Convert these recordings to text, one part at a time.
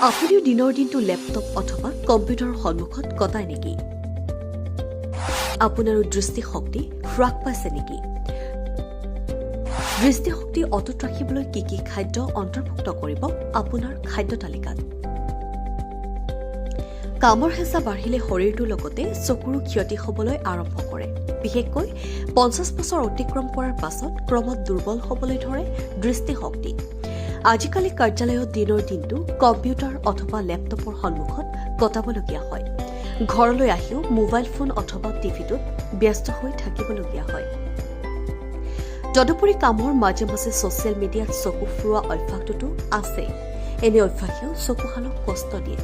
আপুনিও দিনৰ দিনটো লেপটপ অথবা কম্পিউটাৰৰ সন্মুখত কটায় নেকি? আপোনাৰো দৃষ্টিশক্তি হ্ৰাস পাইছে নেকি? দৃষ্টিশক্তি অটুট ৰাখিবলৈ কি কি খাদ্য অন্তৰ্ভুক্ত কৰিব আপোনাৰ খাদ্য তালিকাত? কামৰ হেঁচা বাঢ়িলে শৰীৰটোৰ লগতে চকুৰো ক্ষতি হ'বলৈ আৰম্ভ কৰে। বিশেষকৈ 50 বছৰ অতিক্ৰম কৰাৰ পাছত ক্ৰমত দুৰ্বল হ'বলৈ ধৰে দৃষ্টিশক্তি। আজিকালি কাৰ্যালয়ত দিনৰ দিনটো কম্পিউটাৰ অথবা লেপটপৰ সন্মুখত কটাবলগীয়া হয়। ঘৰলৈ আহিও মোবাইল ফোন অথবা টিভিটোত ব্যস্ত হৈ থাকিবলগীয়া হয়। তদুপৰি কামৰ মাজে মাজে ছচিয়েল মিডিয়াত চকু ফুৰোৱা অভ্যাসটোতো আছে। এনে অভ্যাসেও চকুহালক কষ্ট দিয়ে।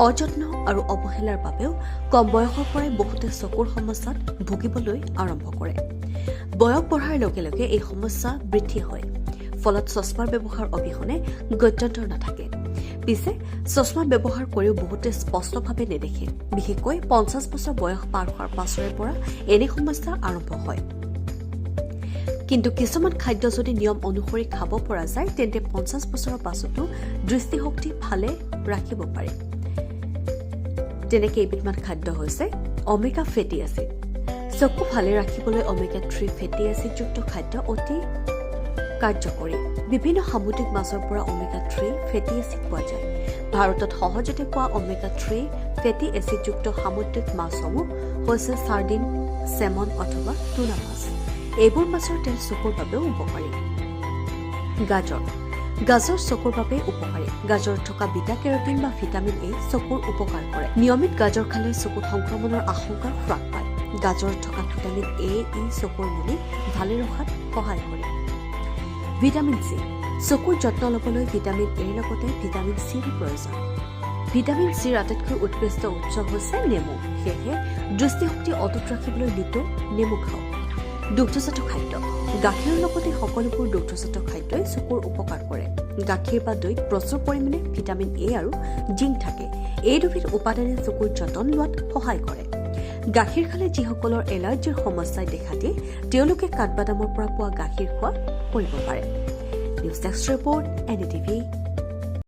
অযত্ন আৰু অৱহেলাৰ বাবেও কম বয়সৰ পৰাই বহুতে চকুৰ সমস্যাত ভুগিবলৈ আৰম্ভ কৰে। বয়স বঢ়াৰ লগে লগে এই সমস্যা বৃদ্ধি হয়। ফলত চশমাৰ ব্যৱহাৰ অবিহনে গত্যন্তৰ নাথাকে। পিছে চশমা ব্যৱহাৰ কৰিও বহুতে স্পষ্টভাৱে নেদেখে। বিশেষকৈ 50 বছৰ বয়স পাৰ হোৱাৰ পাছৰে পৰা এনে সমস্যা আৰম্ভ হয়। কিন্তু কিছুমান খাদ্য যদি নিয়ম অনুসৰি খাব পৰা যায় তেন্তে 50 বছৰৰ পাছতো দৃষ্টিশক্তি ভালে ৰাখিব পাৰি। তেনেকে এবিধমান খাদ্য হৈছে অমেগা ফেটি এচিড। চকু ভালে ৰাখিবলৈ অমেগা 3 ফেটি এচিডযুক্ত খাদ্য অতি কাৰ্যকৰী। বিভিন্ন সামুদ্ৰিক মাছৰ পৰা অমেগা 3 ফেটি এচিড পোৱা যায়। ভাৰতত সহজতে পোৱা অমেগা 3 ফেটি এচিডযুক্ত সামুদ্ৰিক মাছসমূহ হৈছে চাৰ্ডিন, চেমন অথবা টুনা মাছ। এইবোৰ মাছৰ তেল চকুৰ বাবেও উপকাৰী। গাজৰ চকুৰ বাবে উপকাৰী। গাজৰত থকা বিটা কেৰটিন বা ভিটামিন এ চকুৰ উপকাৰ কৰে। নিয়মিত গাজৰ খালে চকুত সংক্ৰমণৰ আশংকা হ্ৰাস পায়। গাজৰত থকা ভিটামিন এ চকুৰ মণি ভালে ৰখাত সহায় কৰে। Vitamin C. চকুৰ যত্ন ল'বলৈ ভিটামিন এৰ লগতে ভিটামিন চিৰ প্ৰয়োজন। ভিটামিন চিৰ আটাইতকৈ উৎকৃষ্ট উৎস হৈছে নেমু। সেয়েহে দৃষ্টিশক্তি অটুট ৰাখিবলৈ নিতৌ নেমু খাওক। দুগ্ধজাত খাদ্য। গাখীৰৰ লগতে সকলোবোৰ দুগ্ধজাত খাদ্যই চকুৰ উপকাৰ কৰে। গাখীৰ বা দৈত প্ৰচুৰ পৰিমাণে ভিটামিন এ আৰু জিংক থাকে। এই দুবিধ উপাদানে চকুৰ যতন লোৱাত সহায় কৰে। গাখীৰ খালে যিসকলৰ এলাৰ্জিৰ সমস্যাই দেখা দিয়ে তেওঁলোকে কাঠবাদামৰ পৰা পোৱা গাখীৰ খোৱা কৰিব পাৰে। News desk report, NDTV।